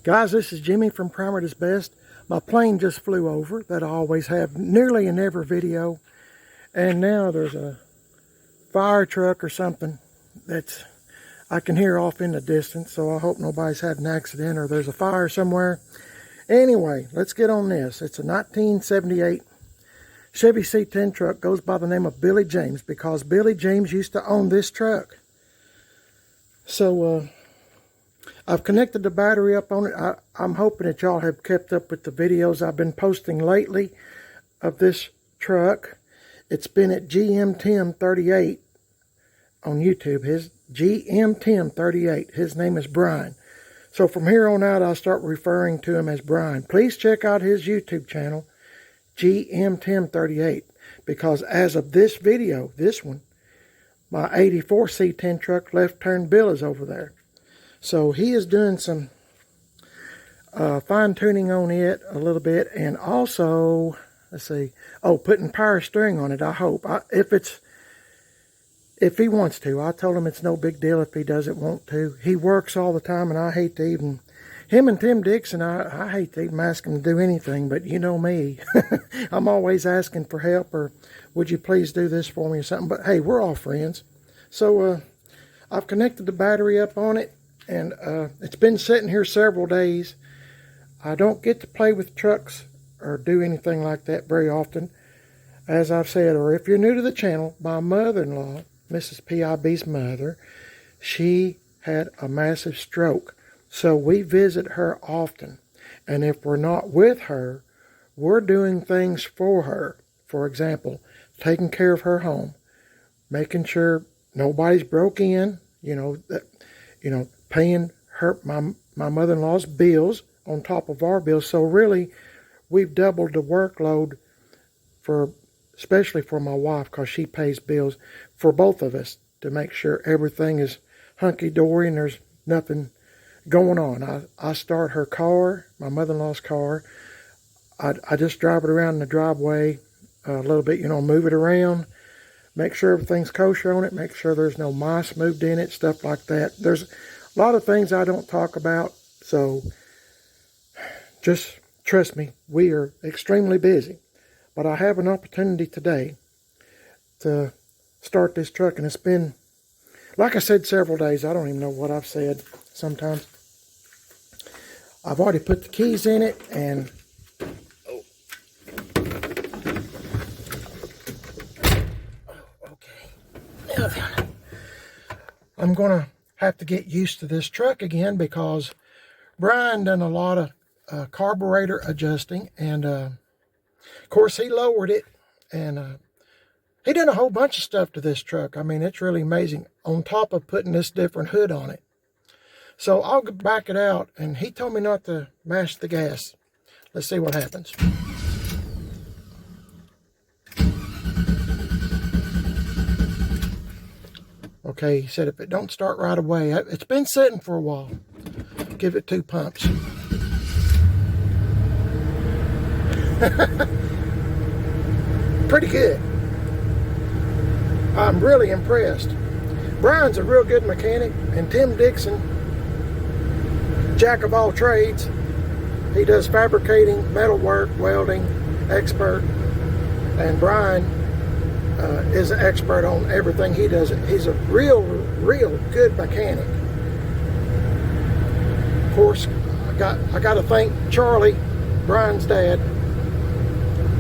Guys, this is Jimmy from Primer is Best. My plane just flew over that I always have nearly in every video. And now there's a fire truck or something that's I can hear off in the distance. So I hope nobody's had an accident or there's a fire somewhere. Anyway, let's get on this. It's a 1978 Chevy C10 truck. Goes by the name of Billy James because Billy James used to own this truck. So I've connected the battery up on it. I'm hoping that y'all have kept up with the videos I've been posting lately of this truck. It's been at GM1038 on YouTube. His GM1038. His name is Brian. So from here on out, I'll start referring to him as Brian. Please check out his YouTube channel, GM1038, because as of this video, this one, my 84 C10 truck left turn Bill is over there. So he is doing some fine tuning on it a little bit, and also, let's see, putting power steering on it. I hope if he wants to. I told him it's no big deal if he doesn't want to. He works all the time, and I hate to even, him and Tim Dixon, I hate to even ask him to do anything, but you know me. I'm always asking for help, or would you please do this for me or something. But hey, we're all friends. So I've connected the battery up on it, and it's been sitting here several days. I don't get to play with trucks or do anything like that very often, as I've said. Or if you're new to the channel, my mother-in-law, Mrs. PIB's mother, she had a massive stroke. So we visit her often. And if we're not with her, we're doing things for her. For example, taking care of her home, making sure nobody's broke in, paying her my mother-in-law's bills on top of our bills. So really, we've doubled the workload especially for my wife, because she pays bills for both of us to make sure everything is hunky-dory and there's nothing going on. I start her car, my mother-in-law's car. I just drive it around in the driveway a little bit, move it around, make sure everything's kosher on it, make sure there's no mice moved in it, stuff like that. There's a lot of things I don't talk about, so just trust me, we are extremely busy. But I have an opportunity today to start this truck, and it's been, like I said, several days. I don't even know what I've said sometimes. I've already put the keys in it, and okay. I'm going to have to get used to this truck again, because Brian done a lot of carburetor adjusting, and of course, he lowered it, and he done a whole bunch of stuff to this truck. I mean, it's really amazing, on top of putting this different hood on it. So I'll back it out, and he told me not to mash the gas. Let's see what happens. Okay, he said if it don't start right away, it's been sitting for a while. Give it 2 pumps. Pretty good. I'm really impressed. Brian's a real good mechanic, and Tim Dixon, jack of all trades. He does fabricating, metalwork, welding, expert, and Brian is an expert on everything he does. He's a real good mechanic. Of course, I got to thank Charlie, Brian's dad,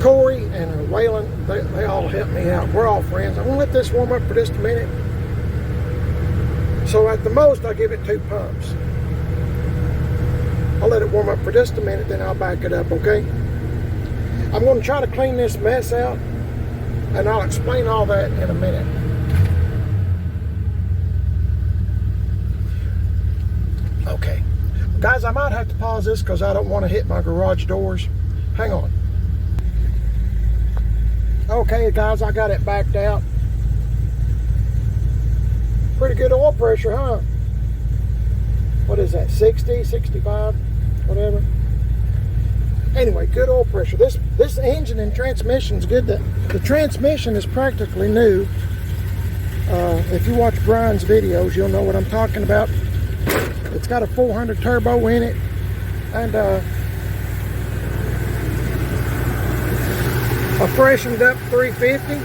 Corey, and Waylon. They all helped me out. We're all friends. I'm going to let this warm up for just a minute. So at the most, I'll give it 2 pumps. I'll let it warm up for just a minute, then I'll back it up, okay? I'm going to try to clean this mess out, and I'll explain all that in a minute. Okay. Guys, I might have to pause this because I don't want to hit my garage doors. Hang on. Okay, guys, I got it backed out. Pretty good oil pressure, huh? What is that, 60, 65, whatever? Anyway, good oil pressure. This engine and transmission is good. The transmission is practically new. If you watch Brian's videos, you'll know what I'm talking about. It's got a 400 turbo in it, and a freshened up 350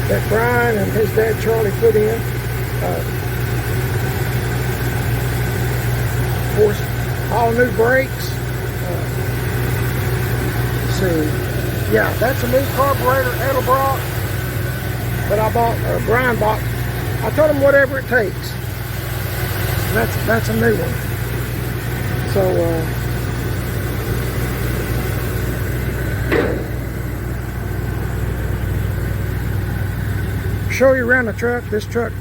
that Brian and his dad Charlie put in. Of course, all new brakes. Let's see. Yeah, that's a new carburetor Edelbrock that I bought, or Brian bought. I told him whatever it takes. That's a new one. So show you around the truck. This truck,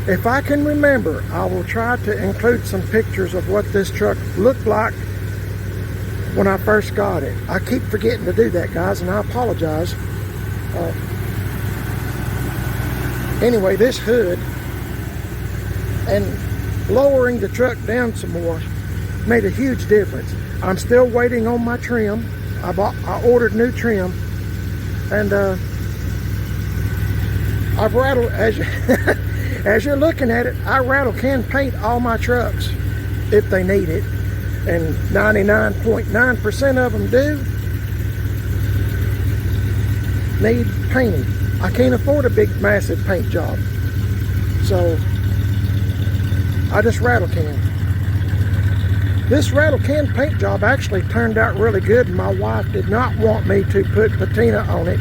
if I can remember, I will try to include some pictures of what this truck looked like when I first got it. I keep forgetting to do that, guys, and I apologize. Anyway, this hood and lowering the truck down some more made a huge difference. I'm still waiting on my trim. I ordered new trim, and I've rattled, as you're looking at it, I rattle can paint all my trucks if they need it, and 99.9% of them do need painting. I can't afford a big massive paint job, so I just rattle can. This rattle can paint job actually turned out really good. My wife did not want me to put patina on it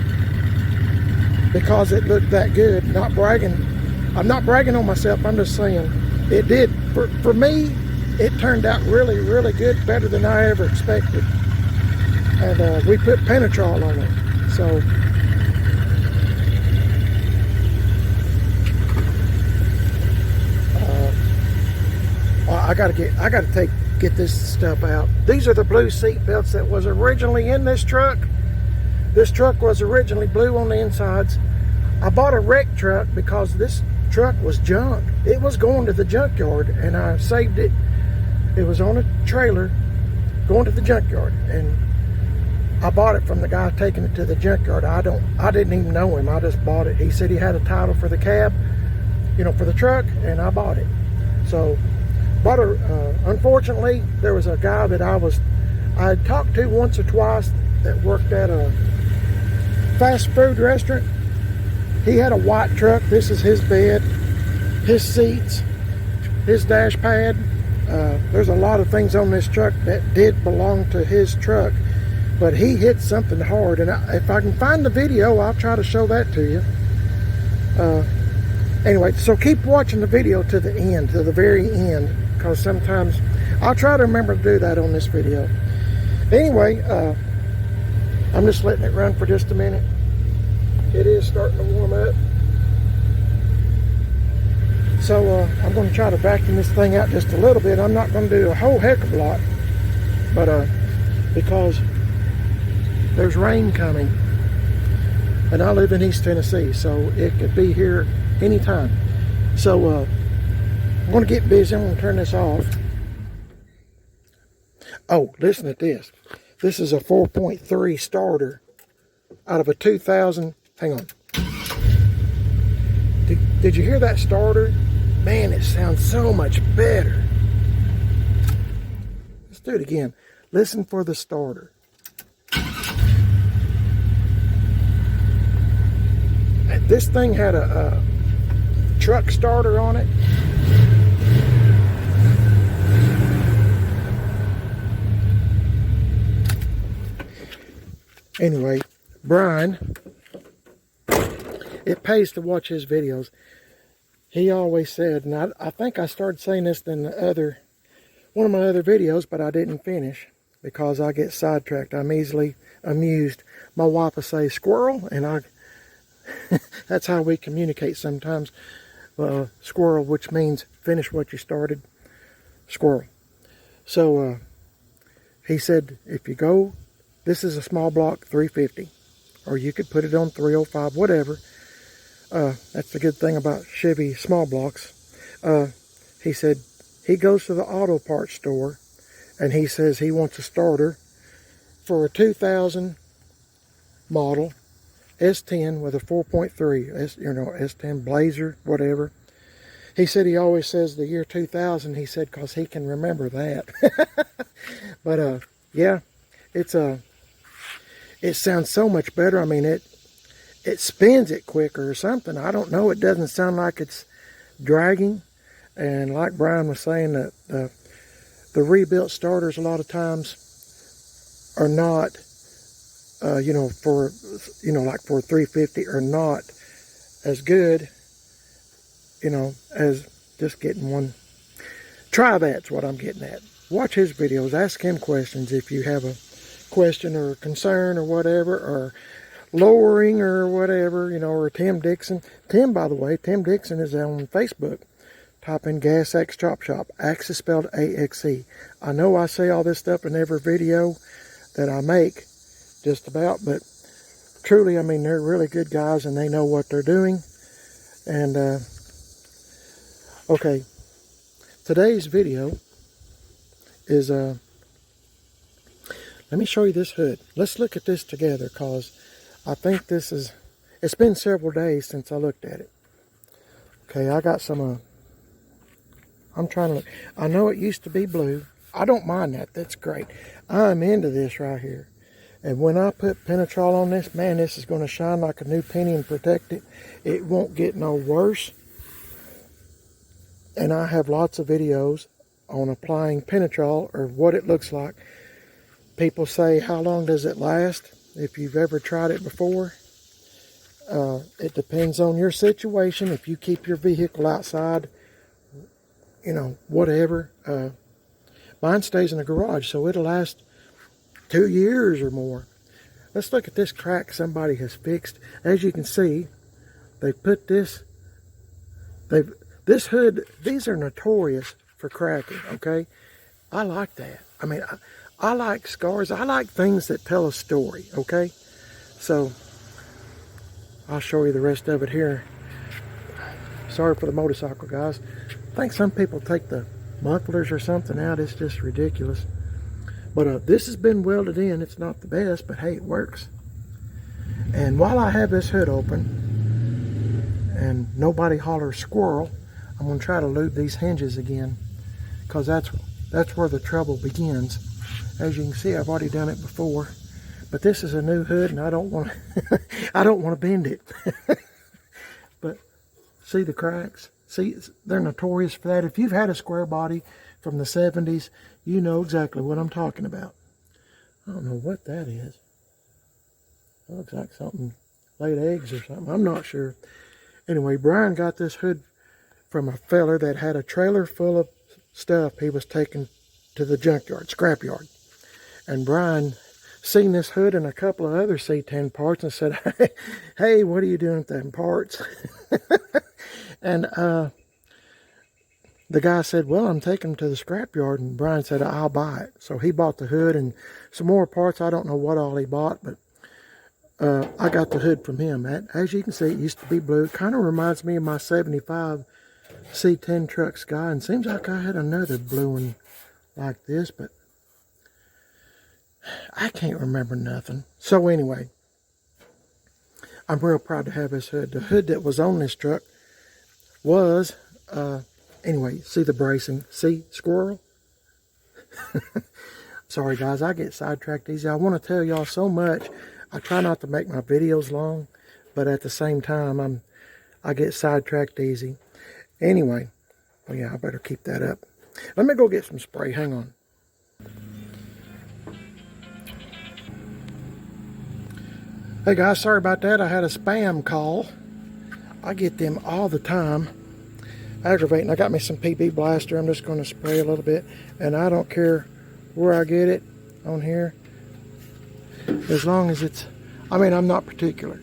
because it looked that good. Not bragging. I'm not bragging on myself. I'm just saying it did. For me, it turned out really, really good, better than I ever expected. And we put Penetrol on it. So I gotta get this stuff out. These are the blue seat belts that was originally in this truck. This truck was originally blue on the insides. I bought a wrecked truck because this truck was junk. It was going to the junkyard, and I saved it. It was on a trailer going to the junkyard, and I bought it from the guy taking it to the junkyard. I didn't even know him. I just bought it. He said he had a title for the cab, you know, for the truck, and I bought it. So unfortunately, there was a guy that I had talked to once or twice that worked at a fast food restaurant. He had a white truck. This is his bed, his seats, his dash pad. There's a lot of things on this truck that did belong to his truck, but he hit something hard, and if I can find the video, I'll try to show that to you. Anyway, so keep watching the video to the end, to the very end, because sometimes I'll try to remember to do that on this video. Anyway, I'm just letting it run for just a minute. It is starting to warm up. So I'm going to try to vacuum this thing out just a little bit. I'm not going to do a whole heck of a lot, but because there's rain coming, and I live in East Tennessee, so it could be here anytime. So I'm going to get busy. I'm going to turn this off. Oh, listen to this. This is a 4.3 starter out of a 2000. Hang on. Did you hear that starter? Man, it sounds so much better. Let's do it again. Listen for the starter. This thing had a truck starter on it. Anyway, Brian, it pays to watch his videos. He always said, and I think I started saying this in one of my other videos, but I didn't finish because I get sidetracked. I'm easily amused. My wife will say squirrel, and that's how we communicate sometimes. Squirrel, which means finish what you started. Squirrel. So he said, if you go, this is a small block 350, or you could put it on 305, whatever. That's the good thing about Chevy small blocks. He said he goes to the auto parts store, and he says he wants a starter for a 2000 model S10 with a 4.3, S10 Blazer, whatever. He said he always says the year 2000, he said, because he can remember that. But, yeah, it sounds so much better. I mean, it spins it quicker or something. I don't know. It doesn't sound like it's dragging. And like Brian was saying, the rebuilt starters a lot of times are not, like for 350 are not as good, as just getting one. Try that's what I'm getting at. Watch his videos. Ask him questions if you have a question or a concern or whatever, or lowering or whatever, or Tim Dixon. Tim, by the way, Tim Dixon is on Facebook. Type in Gas X Chop Shop. Axe is spelled A-X-E. I know I say all this stuff in every video that I make, just about, but truly, I mean, they're really good guys and they know what they're doing. And, okay, today's video is, let me show you this hood. Let's look at this together, because I think it's been several days since I looked at it. Okay, I got some, I'm trying to look. I know it used to be blue. I don't mind that. That's great. I'm into this right here. And when I put Penetrol on this, man, this is going to shine like a new penny and protect it. It won't get no worse. And I have lots of videos on applying Penetrol, or what it looks like. People say, how long does it last? If you've ever tried it before, it depends on your situation. If you keep your vehicle outside, whatever. Mine stays in the garage, so it'll last 2 years or more. Let's look at this crack somebody has fixed. As you can see, they put this hood, these are notorious for cracking, okay? I like that. I mean, I like scars. I like things that tell a story, okay? So, I'll show you the rest of it here. Sorry for the motorcycle, guys. I think some people take the mufflers or something out. It's just ridiculous. But this has been welded in. It's not the best, but hey, it works. And while I have this hood open and nobody hollers squirrel, I'm going to try to lube these hinges again, because that's where the trouble begins. As you can see, I've already done it before, but this is a new hood and I don't want to I don't want to bend it. But see the cracks? See, they're notorious for that. If you've had a square body from the 70s, you know exactly what I'm talking about. I don't know what that is. It looks like something laid eggs or something. I'm not sure. Anyway, Brian got this hood from a feller that had a trailer full of stuff he was taking to the junkyard, scrapyard. And Brian seen this hood and a couple of other C10 parts and said, hey, what are you doing with them parts? And the guy said, well, I'm taking them to the scrapyard. And Brian said, I'll buy it. So he bought the hood and some more parts. I don't know what all he bought, but I got the hood from him. As you can see, it used to be blue. Kind of reminds me of my 75 C10 truck Sky. And seems like I had another blue one like this, but I can't remember nothing. So anyway, I'm real proud to have this hood. The hood that was on this truck was, anyway, see the bracing? See, squirrel? Sorry guys, I get sidetracked easy. I want to tell y'all so much. I try not to make my videos long, but at the same time, I get sidetracked easy. Anyway, well, yeah, I better keep that up. Let me go get some spray. Hang on. Hey guys, sorry about that. I had a spam call. I get them all the time. Aggravating. I got me some PB Blaster. I'm just going to spray a little bit. And I don't care where I get it on here. As long as it's, I mean, I'm not particular.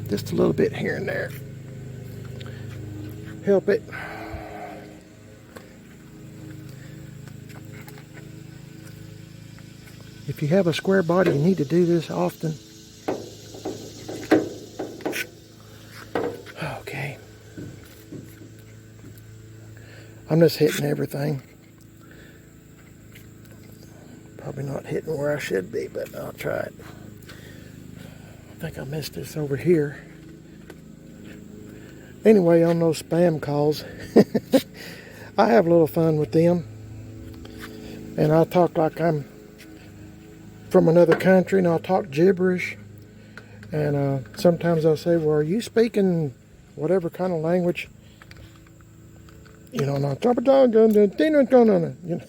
Just a little bit here and there. Help it. If you have a square body, you need to do this often. Okay. I'm just hitting everything. Probably not hitting where I should be, but I'll try it. I think I missed this over here. Anyway, on those spam calls, I have a little fun with them. And I talk like I'm from another country, and I'll talk gibberish. And sometimes I'll say, well, are you speaking whatever kind of language? You know, and I'll drop it down. You know,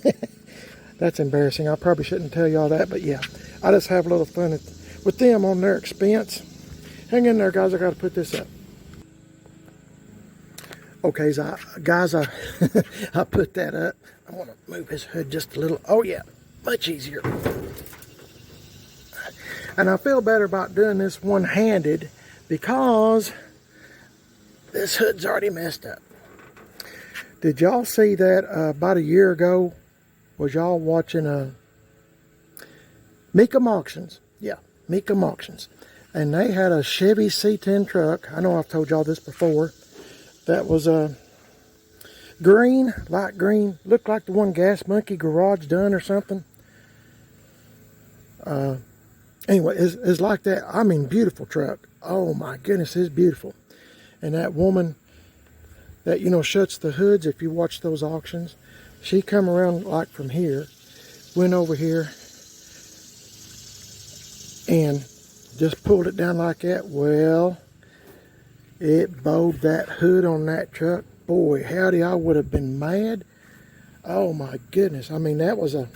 that's embarrassing. I probably shouldn't tell y'all that, but yeah. I just have a little fun with them on their expense. Hang in there, guys. I got to put this up. Okay, guys, I put that up. I want to move his hood just a little. Oh, yeah. Much easier. And I feel better about doing this one-handed because this hood's already messed up. Did y'all see that about a year ago? Was y'all watching Mecum Auctions? Yeah, Mecum Auctions. And they had a Chevy C10 truck. I know I've told y'all this before. That was green, light green. Looked like the one Gas Monkey Garage done or something. Anyway, it's like that. I mean, beautiful truck. Oh my goodness, it's beautiful. And that woman that, you know, shuts the hoods, if you watch those auctions, she come around like from here, went over here, and just pulled it down like that. Well, it bowed that hood on that truck. Boy, howdy, I would have been mad. Oh my goodness. I mean, that was I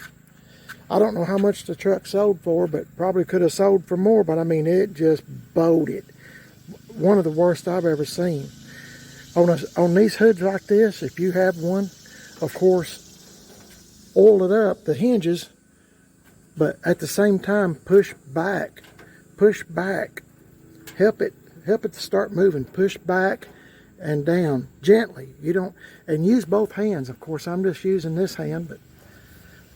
don't know how much the truck sold for, but probably could have sold for more, but I mean, it just bowed it. One of the worst I've ever seen. On these hoods like this, if you have one, of course, oil it up, the hinges, but at the same time, push back, help it to start moving, push back and down, gently. You don't, and use both hands. Of course, I'm just using this hand, but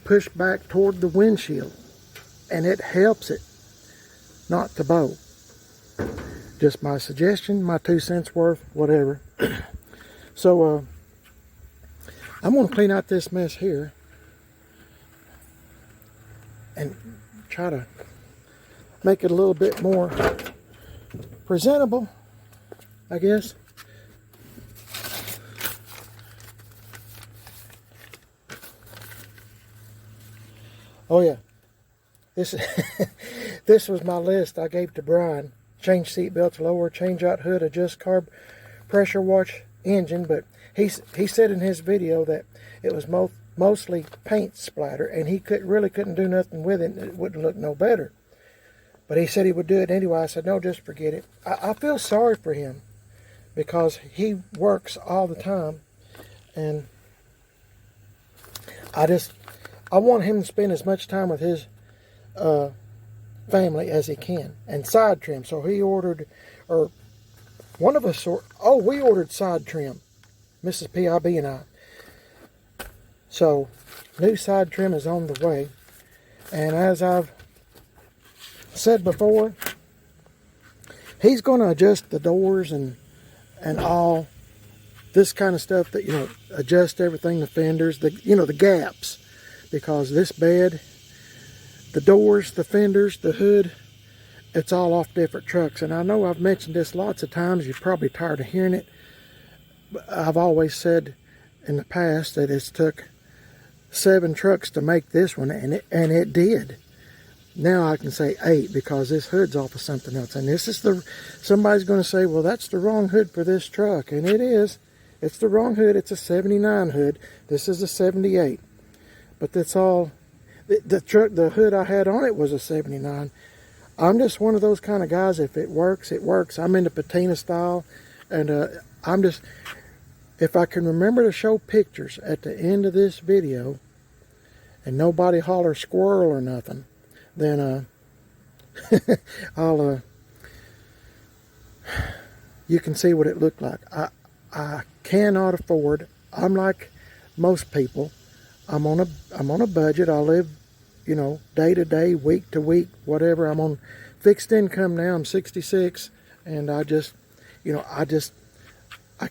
push back toward the windshield, and it helps it not to bow. Just my suggestion, my 2 cents worth, whatever. So I'm going to clean out this mess here and try to make it a little bit more presentable, I guess. Oh yeah, this this was my list I gave to Brian. Change seat belts, lower, change out hood, adjust carb pressure wash engine. But he said in his video that it was mostly paint splatter, and he really couldn't do nothing with it. It wouldn't look no better. But he said he would do it anyway. I said, no, just forget it. I feel sorry for him because he works all the time, and I want him to spend as much time with his family as he can. And side trim. So he ordered, or one of us, we ordered side trim. Mrs. PIB and I. So new side trim is on the way. And as I've said before, he's going to adjust the doors and all this kind of stuff that, you know, adjust everything, the fenders, the gaps. Because this bed, the doors, the fenders, the hood, it's all off different trucks. And I know I've mentioned this lots of times. You're probably tired of hearing it. But I've always said in the past that it's took 7 trucks to make this one, and it did. Now I can say 8 because this hood's off of something else. And this is somebody's going to say, well, that's the wrong hood for this truck. And it is. It's the wrong hood. It's a 79 hood. This is a 78. But that's all. The hood I had on it was a 79. I'm just one of those kind of guys. If it works, it works. I'm into patina style, and if I can remember to show pictures at the end of this video, and nobody holler squirrel or nothing, then you can see what it looked like. I cannot afford. I'm like most people. I'm on a budget. I live, you know, day to day, week to week, whatever. I'm on fixed income now. I'm 66, and I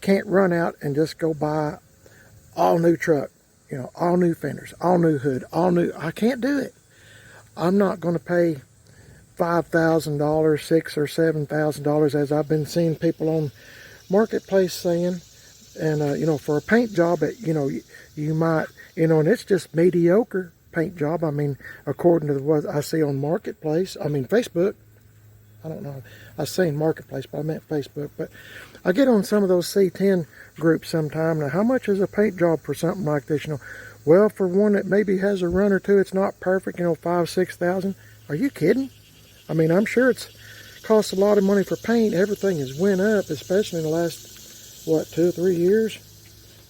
can't run out and just go buy all new truck, you know, all new fenders, all new hood, all new. I can't do it. I'm not going to pay $5,000, $6,000 or $7,000 as I've been seeing people on marketplace saying, and you know, for a paint job, you might, you know, and it's just mediocre paint job. I mean, according to what I see on marketplace, I mean Facebook. I don't know. I was saying marketplace, but I meant Facebook. But I get on some of those C10 groups sometime. Now, how much is a paint job for something like this? You know, well, for one that maybe has a run or two, it's not perfect. You know, 5,000-6,000. Are you kidding? I mean, I'm sure it's costs a lot of money for paint. Everything has went up, especially in the last, what, 2 or 3 years.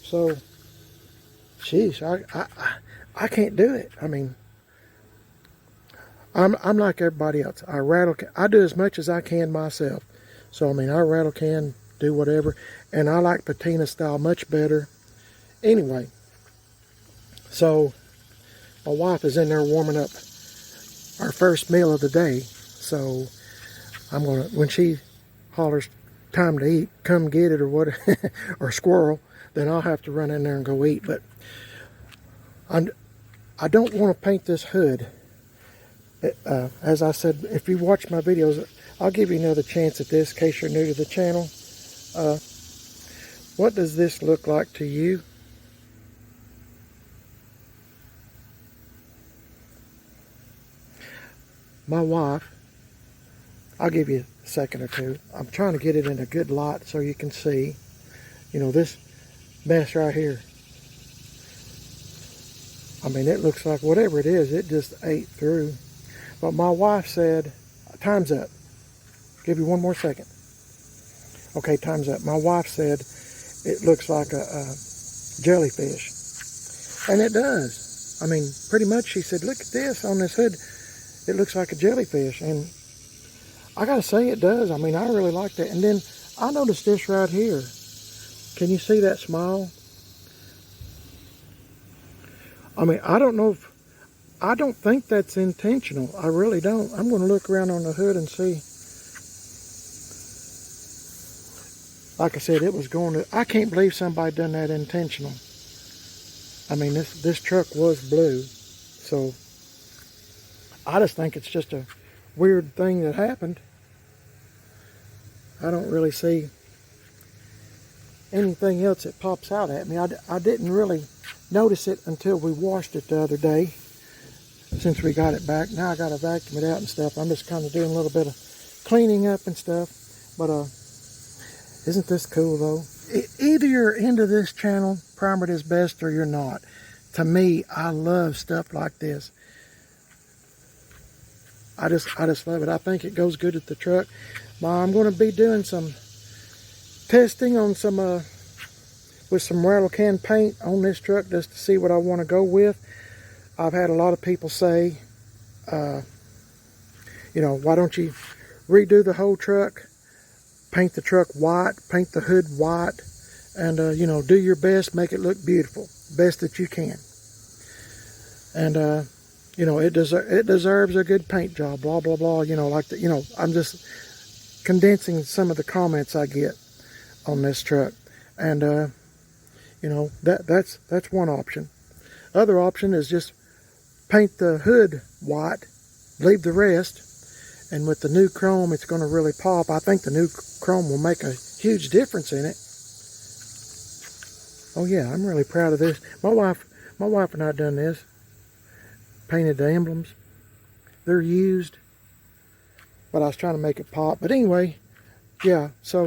So, geez, I can't do it. I mean, I'm like everybody else. I do as much as I can myself. So I mean, I rattle can, do whatever, and I like patina style much better. Anyway, so my wife is in there warming up our first meal of the day. So I'm gonna, when she hollers time to eat, come get it or what, or squirrel, then I'll have to run in there and go eat. But I don't want to paint this hood. As I said, if you watch my videos, I'll give you another chance at this in case you're new to the channel. What does this look like to you? My wife, I'll give you a second or two. I'm trying to get it in a good light so you can see. You know, this mess right here. I mean, it looks like whatever it is, it just ate through. But my wife said, time's up. Give you one more second. Okay, time's up. My wife said it looks like a jellyfish. And it does. I mean, pretty much she said, look at this on this hood. It looks like a jellyfish. And I gotta say it does. I mean, I really like that. And then I noticed this right here. Can you see that smile? I mean, I don't think that's intentional. I really don't. I'm going to look around on the hood and see. Like I said, it was going to... I can't believe somebody done that intentional. I mean, this truck was blue. So, I just think it's just a weird thing that happened. I don't really see anything else that pops out at me. I didn't really notice it until we washed it the other day. Since we got it back. Now I got to vacuum it out and stuff. I'm just kind of doing a little bit of cleaning up and stuff. But isn't this cool though? Either you're into this channel, Primer It Is Best, or you're not. To me, I love stuff like this. I just love it. I think it goes good at the truck. I'm going to be doing some testing on some with some rattle can paint on this truck just to see what I want to go with. I've had a lot of people say, you know, why don't you redo the whole truck, paint the truck white, paint the hood white, and, you know, do your best, make it look beautiful, best that you can. And, you know, it deserves a good paint job, blah, blah, blah, you know, like that. You know, I'm just condensing some of the comments I get on this truck. And, you know, that's one option. Other option is just paint the hood white, leave the rest, and with the new chrome, it's going to really pop. I think the new chrome will make a huge difference in it. Oh yeah, I'm really proud of this. My wife and I done this. Painted the emblems. They're used, but I was trying to make it pop. But anyway, yeah, so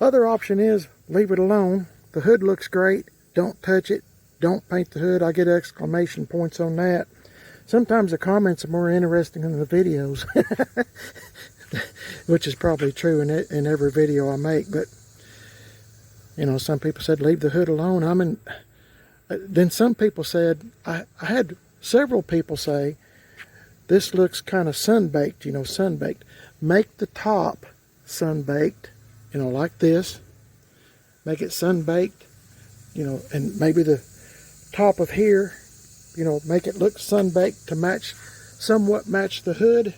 other option is leave it alone. The hood looks great. Don't touch it. Don't paint the hood. I get exclamation points on that. Sometimes the comments are more interesting than the videos. Which is probably true in every video I make. But, you know, some people said leave the hood alone. Then some people said, I had several people say, this looks kind of sun-baked, you know, sun-baked. Make the top sun-baked, you know, like this. Make it sun-baked, you know, and maybe the top of here, you know, make it look sun-baked to somewhat match the hood,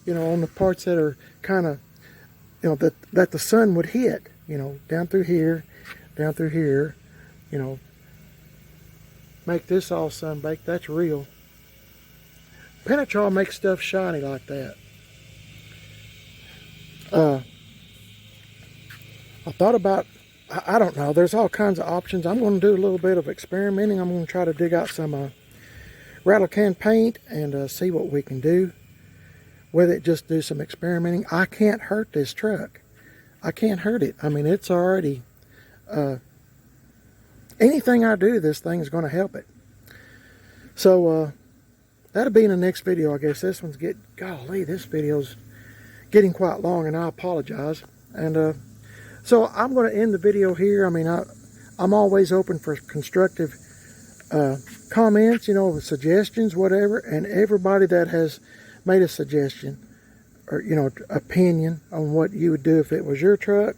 you know, on the parts that are kind of, you know, that the sun would hit, you know, down through here, you know. Make this all sun-baked. That's real. Penetrol makes stuff shiny like that. I I thought about, I don't know, there's all kinds of options. I'm going to do a little bit of experimenting. I'm going to try to dig out some rattle can paint and see what we can do with it. Just do some experimenting. I can't hurt this truck. I can't hurt it. I mean, it's already, anything I do, this thing is going to help it. So, that'll be in the next video, I guess. This one's golly, this video's getting quite long, and I apologize. And so I'm going to end the video here. I mean, I'm always open for constructive comments, you know, suggestions, whatever. And everybody that has made a suggestion or, you know, opinion on what you would do if it was your truck,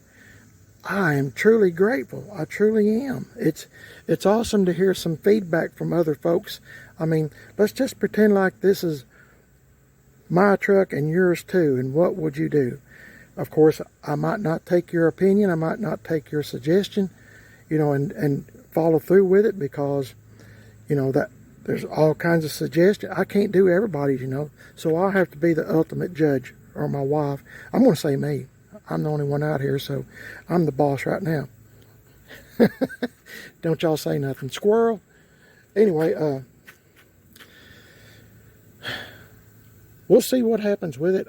I am truly grateful. I truly am. It's awesome to hear some feedback from other folks. I mean, let's just pretend like this is my truck and yours too, and what would you do? Of course, I might not take your opinion, I might not take your suggestion, you know, and follow through with it, because, you know, that there's all kinds of suggestions. I can't do everybody's, you know, so I'll have to be the ultimate judge, or my wife. I'm going to say me. I'm the only one out here, so I'm the boss right now. Don't y'all say nothing. Squirrel. Anyway, we'll see what happens with it.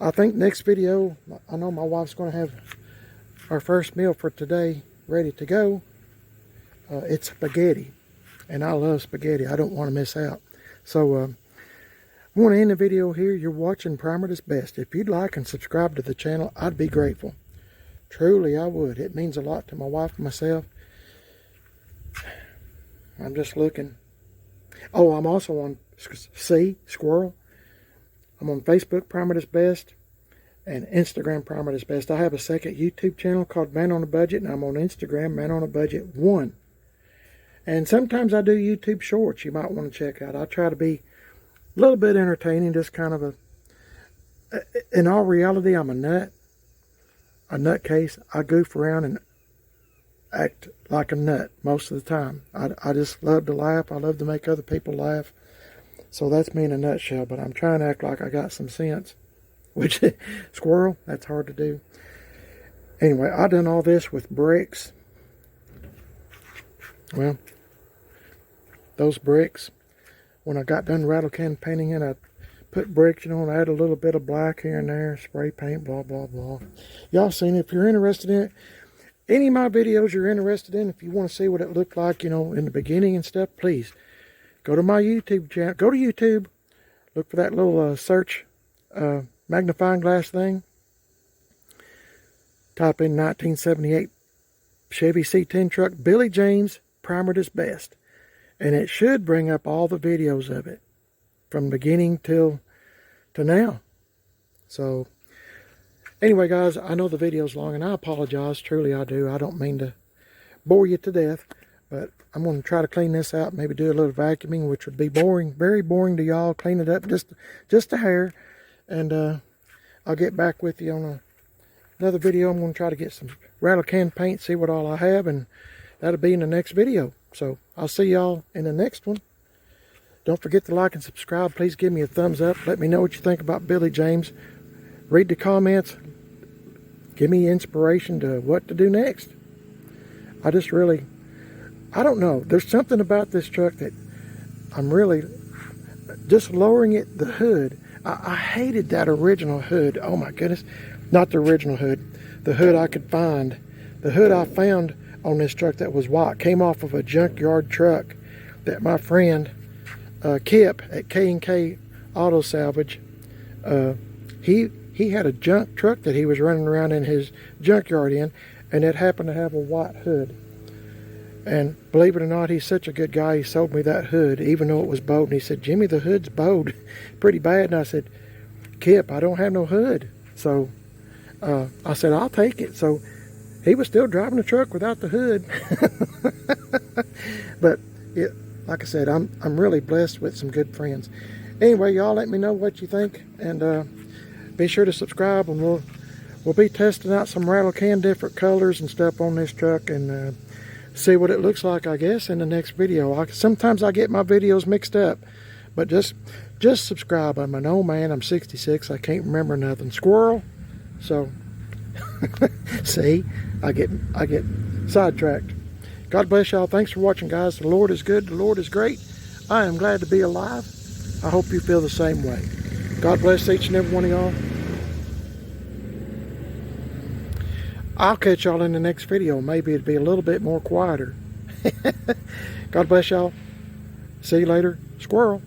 I think next video, I know my wife's going to have our first meal for today ready to go. It's spaghetti, and I love spaghetti. I don't want to miss out. So, I want to end the video here. You're watching Primer at its Best. If you'd like and subscribe to the channel, I'd be grateful. Truly, I would. It means a lot to my wife and myself. I'm just looking. Oh, I'm also on Squirrel. I'm on Facebook, Primer at its Best, and Instagram, Primer at its Best. I have a second YouTube channel called Man on a Budget, and I'm on Instagram, Man on a Budget 1. And sometimes I do YouTube shorts you might want to check out. I try to be a little bit entertaining, just kind of in all reality, I'm a nutcase. I goof around and act like a nut most of the time. I just love to laugh. I love to make other people laugh. So that's me in a nutshell, but I'm trying to act like I got some sense. Which, squirrel, that's hard to do. Anyway, I done all this with bricks. Well, those bricks, when I got done rattle can painting in, I put bricks, you know, and I add a little bit of black here and there, spray paint, blah, blah, blah. Y'all seen it. If you're interested in it, any of my videos you're interested in, if you want to see what it looked like, you know, in the beginning and stuff, please go to my YouTube channel. Go to YouTube, look for that little search magnifying glass thing. Type in 1978 Chevy C10 truck, Billy James, Primer at its Best. And it should bring up all the videos of it from beginning to now. So, anyway, guys, I know the video's long, and I apologize. Truly, I do. I don't mean to bore you to death, but I'm going to try to clean this out, maybe do a little vacuuming, which would be boring, very boring to y'all. Clean it up just a hair, and I'll get back with you on another video. I'm going to try to get some rattle can paint, see what all I have, and that'll be in the next video. So, I'll see y'all in the next one. Don't forget to like and subscribe. Please give me a thumbs up. Let me know what you think about Billy James. Read the comments. Give me inspiration to what to do next. I don't know. There's something about this truck that I'm really, just lowering it, the hood. I hated that original hood. Oh my goodness. Not the original hood. The hood I could find. The hood I found on this truck that was white came off of a junkyard truck that my friend Kip at K&K Auto Salvage, he had a junk truck that he was running around in his junkyard in, and it happened to have a white hood. And believe it or not, he's such a good guy, he sold me that hood even though it was bowed. And he said, Jimmy, the hood's bowed pretty bad. And I said, Kip, I don't have no hood. So I said, I'll take it. So he was still driving the truck without the hood. But like I said, I'm really blessed with some good friends. Anyway, y'all let me know what you think, and be sure to subscribe, and we'll be testing out some rattle can, different colors and stuff on this truck, and see what it looks like, I guess, in the next video. Sometimes I get my videos mixed up, but just subscribe. I'm an old man. I'm 66. I can't remember nothing. Squirrel. So See, I get sidetracked. God bless y'all. Thanks for watching, guys. The Lord is good. The Lord is great. I am glad to be alive. I hope you feel the same way. God bless each and every one of y'all. I'll catch y'all in the next video. Maybe it'll be a little bit more quieter. God bless y'all. See you later. Squirrel.